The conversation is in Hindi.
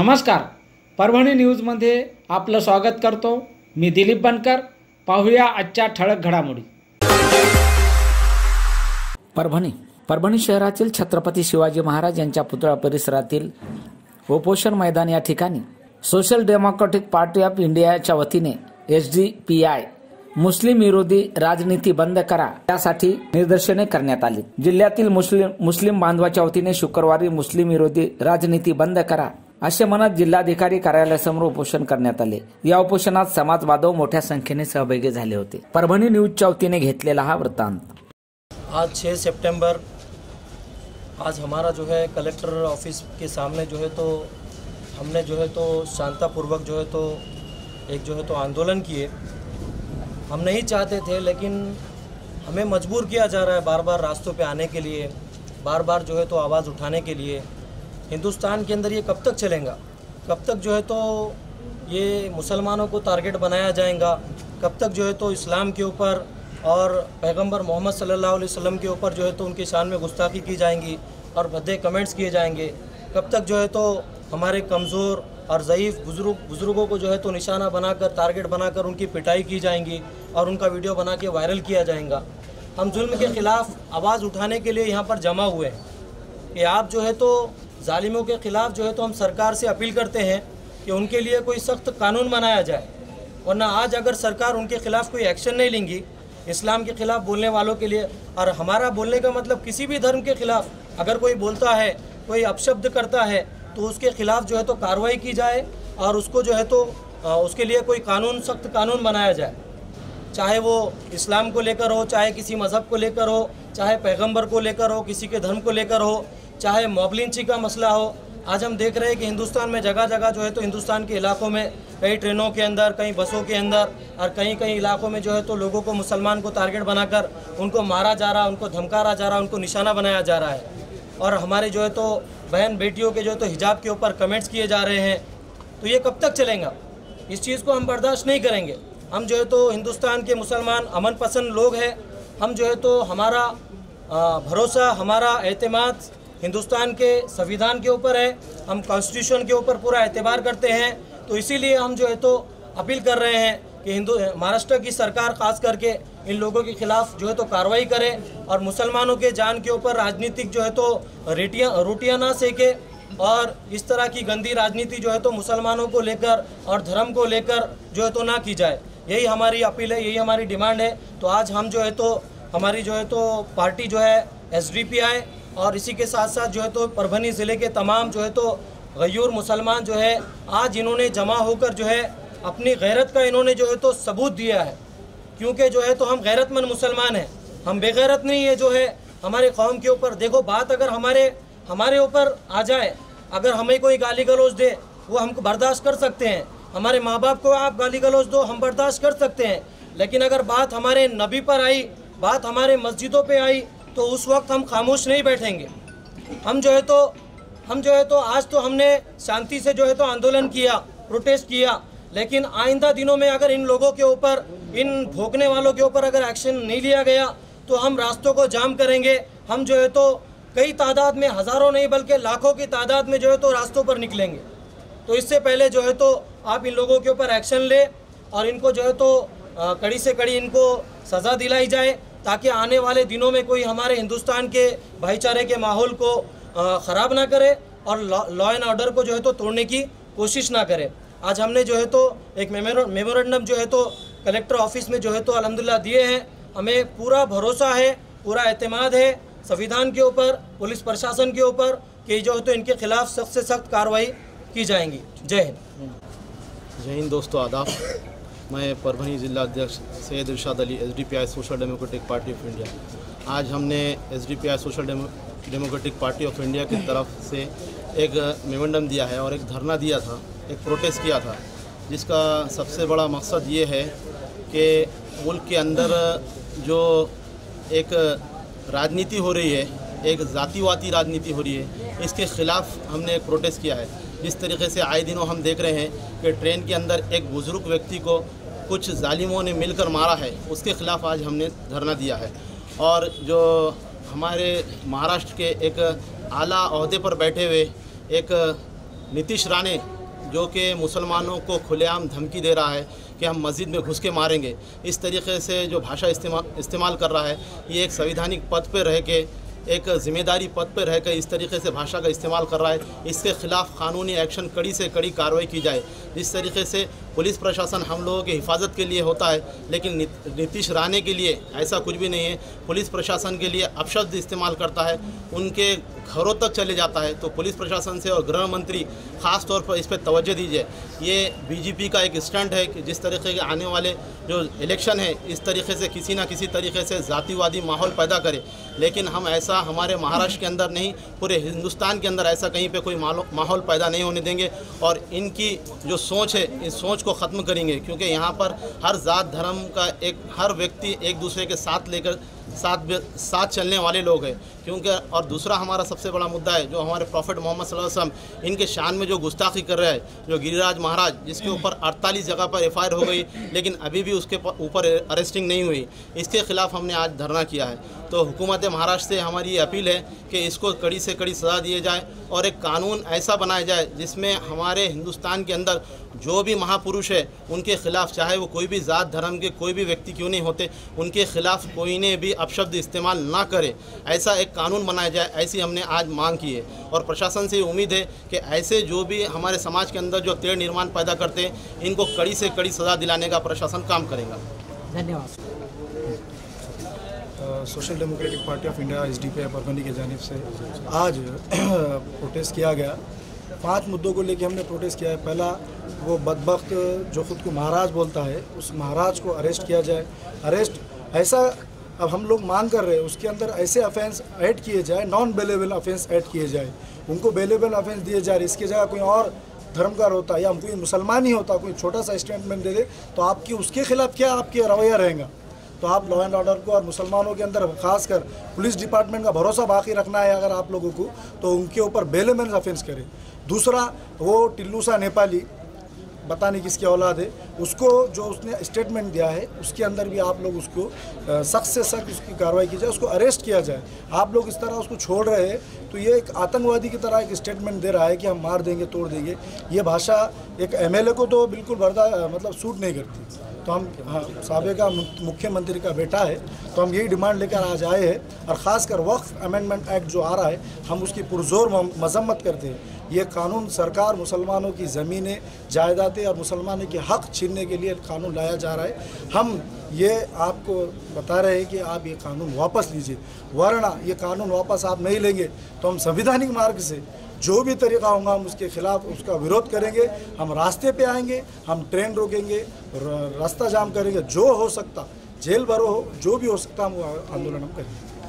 नमस्कार, परभणी न्यूजमध्ये आपलं स्वागत करतो। मी दिलीप बनकर। पाहूया आजच्या ठळक घडामोडी। परभणी शहरातील छत्रपती शिवाजी महाराज यांच्या पुतळा परिसरातील उपोषण मैदान या ठिकाणी सोशल डेमोक्रेटिक पार्टी ऑफ इंडियाच्या वतीने SDPI मुस्लिम विरोधी राजनीती बंद करा यासाठी निदर्शने करण्यात आली। जिल्ह्यातील मुस्लिम बांधवाच्या वतीने शुक्रवारी मुस्लिम विरोधी राजनीती बंद करा असे म्हणत जिल्हाधिकारी कार्यालयासमोर उपोषण करण्यात आले। या उपोषणात समाज बांधव मोठ्या संख्येने सहभागी झाले होते। परभणी न्यूजच्या वतीने घेतलेला हा वृत्तांत। आज 6 सितंबर आज हमारा जो है कलेक्टर ऑफिस के सामने जो है तो हमने जो है तो शांतिपूर्वक जो है तो एक जो है तो आंदोलन किए। हम नहीं चाहते थे, लेकिन हमें मजबूर किया जा रहा है बार बार रास्तों पे आने के लिए, बार बार जो है तो आवाज़ उठाने के लिए। हिंदुस्तान के अंदर ये कब तक चलेगा? कब तक जो है तो ये मुसलमानों को टारगेट बनाया जाएगा? कब तक जो है तो इस्लाम के ऊपर और पैगंबर मोहम्मद सल्लल्लाहु अलैहि वसल्लम के ऊपर जो है तो उनकी शान में गुस्ताखी की जाएंगी और भद्दे कमेंट्स किए जाएंगे? कब तक जो है तो हमारे कमज़ोर और ज़ईफ़ बुज़ुर्गों को जो है तो निशाना बनाकर, टारगेट बनाकर उनकी पिटाई की जाएंगी और उनका वीडियो बना के वायरल किया जाएगा? हम जुल्म के ख़िलाफ़ आवाज़ उठाने के लिए यहाँ पर जमा हुए हैं कि आप जो है तो जालिमों के ख़िलाफ़ जो है तो हम सरकार से अपील करते हैं कि उनके लिए कोई सख्त कानून बनाया जाए, वरना आज अगर सरकार उनके ख़िलाफ़ कोई एक्शन नहीं लेंगी इस्लाम के ख़िलाफ़ बोलने वालों के लिए, और हमारा बोलने का मतलब किसी भी धर्म के ख़िलाफ़ अगर कोई बोलता है, कोई अपशब्द करता है तो उसके ख़िलाफ़ जो है तो कार्रवाई की जाए और उसको जो है तो उसके लिए कोई कानून, सख्त कानून बनाया जाए। चाहे वो इस्लाम को लेकर हो, चाहे किसी मज़हब को लेकर हो, चाहे पैगंबर को लेकर हो, किसी के धर्म को लेकर हो, चाहे मॉब लिंचिंग का मसला हो। आज हम देख रहे हैं कि हिंदुस्तान में जगह जगह जो है तो हिंदुस्तान के इलाकों में कई ट्रेनों के अंदर, कई बसों के अंदर और कई इलाकों में जो है तो लोगों को, मुसलमान को टारगेट बनाकर उनको मारा जा रहा, उनको धमकारा जा रहा, उनको निशाना बनाया जा रहा है। और हमारे जो है तो बहन बेटियों के जो है तो हिजाब के ऊपर कमेंट्स किए जा रहे हैं। तो ये कब तक चलेगा? इस चीज़ को हम बर्दाश्त नहीं करेंगे। हम जो है तो हिंदुस्तान के मुसलमान अमन पसंद लोग हैं। हम जो है तो हमारा भरोसा, हमारा एतमाद हिंदुस्तान के संविधान के ऊपर है। हम कॉन्स्टिट्यूशन के ऊपर पूरा एतबार करते हैं। तो इसीलिए हम जो है तो अपील कर रहे हैं कि महाराष्ट्र की सरकार खास करके इन लोगों के खिलाफ जो है तो कार्रवाई करे और मुसलमानों के जान के ऊपर राजनीतिक जो है तो रोटियां ना सेके और इस तरह की गंदी राजनीति जो है तो मुसलमानों को लेकर और धर्म को लेकर जो है तो ना की जाए। यही हमारी अपील है, यही हमारी डिमांड है। तो आज हम जो है तो हमारी जो है तो पार्टी जो है SDPI और इसी के साथ साथ जो है तो परभणी ज़िले के तमाम जो है तो गयूर मुसलमान जो है आज इन्होंने जमा होकर जो है अपनी गैरत का इन्होंने जो है तो सबूत दिया है। क्योंकि जो है तो हम गैरतमंद मुसलमान हैं, हम बेगैरत नहीं है जो है हमारे कौम के ऊपर। देखो, बात अगर हमारे ऊपर आ जाए, अगर हमें कोई गाली गलौज दे वो हम बर्दाश्त कर सकते हैं। हमारे माँ बाप को आप गाली गलौज दो, हम बर्दाश्त कर सकते हैं। लेकिन अगर बात हमारे नबी पर आई, बात हमारे मस्जिदों पे आई, तो उस वक्त हम खामोश नहीं बैठेंगे। हम जो है तो आज तो हमने शांति से जो है तो आंदोलन किया, प्रोटेस्ट किया, लेकिन आइंदा दिनों में अगर इन लोगों के ऊपर, इन भोंकने वालों के ऊपर अगर एक्शन नहीं लिया गया तो हम रास्तों को जाम करेंगे। हम जो है तो कई तादाद में, हज़ारों नहीं बल्कि लाखों की तादाद में जो है तो रास्तों पर निकलेंगे। तो इससे पहले जो है तो आप इन लोगों के ऊपर एक्शन ले और इनको जो है तो कड़ी से कड़ी इनको सज़ा दिलाई जाए, ताकि आने वाले दिनों में कोई हमारे हिंदुस्तान के भाईचारे के माहौल को ख़राब ना करे और लॉ एंड ऑर्डर को जो है तो तोड़ने की कोशिश ना करे। आज हमने जो है तो एक मेमोरेंडम जो है तो कलेक्टर ऑफिस में जो है तो अल्हम्दुलिल्लाह दिए हैं। हमें पूरा भरोसा है, पूरा एतमाद है संविधान के ऊपर, पुलिस प्रशासन के ऊपर कि जो है तो इनके खिलाफ सख्त से सख्त कार्रवाई की जाएंगी। जय हिंद। जय हिंद दोस्तों, आदाब। मैं परभणी जिला अध्यक्ष Syed Irshad Ali, SDPI Social Democratic Party of India. आज हमने SDPI Social Democratic Party of India की तरफ से एक मेमोरेंडम दिया है और एक धरना दिया था, एक प्रोटेस्ट किया था, जिसका सबसे बड़ा मकसद ये है कि मुल्क के अंदर जो एक राजनीति हो रही है, एक जातिवादी राजनीति हो रही है, इसके ख़िलाफ़ हमने एक प्रोटेस्ट किया है। जिस तरीके से आए दिनों हम देख रहे हैं कि ट्रेन के अंदर एक बुज़ुर्ग व्यक्ति को कुछ जालिमों ने मिलकर मारा है, उसके ख़िलाफ़ आज हमने धरना दिया है। और जो हमारे महाराष्ट्र के एक आला ओहदे पर बैठे हुए एक नीतीश राणे जो कि मुसलमानों को खुलेआम धमकी दे रहा है कि हम मस्जिद में घुस के मारेंगे, इस तरीके से जो भाषा इस्तेमाल कर रहा है, ये एक संवैधानिक पद पर रह के, एक जिम्मेदारी पद पर रहकर इस तरीके से भाषा का इस्तेमाल कर रहा है। इसके खिलाफ कानूनी एक्शन कड़ी से कड़ी कार्रवाई की जाए। जिस तरीके से पुलिस प्रशासन हम लोगों की हिफाजत के लिए होता है, लेकिन नीतीश राणे के लिए ऐसा कुछ भी नहीं है। पुलिस प्रशासन के लिए अपशब्द इस्तेमाल करता है, उनके घरों तक चले जाता है। तो पुलिस प्रशासन से और गृह मंत्री ख़ास तौर पर इस पर तवज्जो दीजिए। ये बीजेपी का एक स्टंट है कि जिस तरीके के आने वाले जो इलेक्शन है, इस तरीके से किसी ना किसी तरीके से जातिवादी माहौल पैदा करे। लेकिन हम ऐसा हमारे महाराष्ट्र के अंदर नहीं, पूरे हिंदुस्तान के अंदर ऐसा कहीं पे कोई माहौल पैदा नहीं होने देंगे। और इनकी जो सोच है, इस सोच को ख़त्म करेंगे, क्योंकि यहाँ पर हर जात धर्म का हर व्यक्ति एक दूसरे के साथ लेकर साथ चलने वाले लोग हैं। क्योंकि और दूसरा हमारा सबसे बड़ा मुद्दा है जो हमारे प्रॉफिट मोहम्मद सल्लल्लाहु अलैहि वसल्लम इनके शान में जो गुस्ताखी कर रहा है, जो गिरिराज महाराज जिसके ऊपर 48 जगह पर FIR हो गई, लेकिन अभी भी उसके ऊपर अरेस्टिंग नहीं हुई, इसके खिलाफ हमने आज धरना किया है। तो हुकूमत महाराष्ट्र से हमारी ये अपील है कि इसको कड़ी से कड़ी सज़ा दिए जाए और एक कानून ऐसा बनाया जाए जिसमें हमारे हिंदुस्तान के अंदर जो भी महापुरुष है उनके खिलाफ, चाहे वो कोई भी ज़ात धर्म के कोई भी व्यक्ति क्यों नहीं होते, उनके खिलाफ कोई ने भी अपशब्द इस्तेमाल ना करे, ऐसा एक कानून बनाया जाए। ऐसी हमने आज मांग की है और प्रशासन से उम्मीद है कि ऐसे जो भी हमारे समाज के अंदर जो तेड़ निर्माण पैदा करते हैं, इनको कड़ी से कड़ी सज़ा दिलाने का प्रशासन काम करेगा। धन्यवाद। Social Democratic Party of India SDPI Parbhani की जानिब से आज प्रोटेस्ट किया गया। 5 मुद्दों को लेकर हमने प्रोटेस्ट किया है। पहला, वो बदबख्त जो ख़ुद को महाराज बोलता है, उस महाराज को अरेस्ट किया जाए। अरेस्ट ऐसा अब हम लोग मांग कर रहे हैं, उसके अंदर ऐसे ऑफेंस ऐड किए जाए, नॉन बेलेबल ऑफेंस ऐड किए जाए, उनको बेलेबल ऑफेंस दिए जाए। इसकी जगह कोई और धर्मकार होता या कोई मुसलमान ही होता, कोई छोटा सा स्टेटमेंट दे दे तो आपकी उसके खिलाफ क्या आपके रवैया रहेगा। तो आप लॉ एंड ऑर्डर को और मुसलमानों के अंदर खासकर पुलिस डिपार्टमेंट का भरोसा बाकी रखना है अगर आप लोगों को, तो उनके ऊपर बेलेबल ऑफेंस करें। दूसरा, वो टिल्लू सा नेपाली पता नहीं किसकी औलाद है, उसको जो उसने स्टेटमेंट दिया है उसके अंदर भी आप लोग उसको सख्त से सख्त उसकी कार्रवाई की जाए, उसको अरेस्ट किया जाए। आप लोग इस तरह उसको छोड़ रहे हैं तो ये एक आतंकवादी की तरह एक स्टेटमेंट दे रहा है कि हम मार देंगे, तोड़ देंगे। ये भाषा एक MLA को तो बिल्कुल मतलब सूट नहीं करती। तो हम साबिका मुख्यमंत्री का बेटा है, तो हम यही डिमांड लेकर आज आए हैं। और ख़ासकर वक्फ अमेंडमेंट एक्ट जो आ रहा है, हम उसकी पुरजोर मजम्मत करते हैं। ये कानून सरकार मुसलमानों की ज़मीनें, जायदादें और मुसलमानों के हक़ छीनने के लिए कानून लाया जा रहा है। हम ये आपको बता रहे हैं कि आप ये कानून वापस लीजिए, वरना ये कानून वापस आप नहीं लेंगे तो हम संवैधानिक मार्ग से जो भी तरीका होगा हम उसके खिलाफ उसका विरोध करेंगे। हम रास्ते पे आएंगे, हम ट्रेन रोकेंगे, रास्ता जाम करेंगे, जो हो सकता, जेल भरो हो, जो भी हो सकता हम आंदोलन हम करेंगे।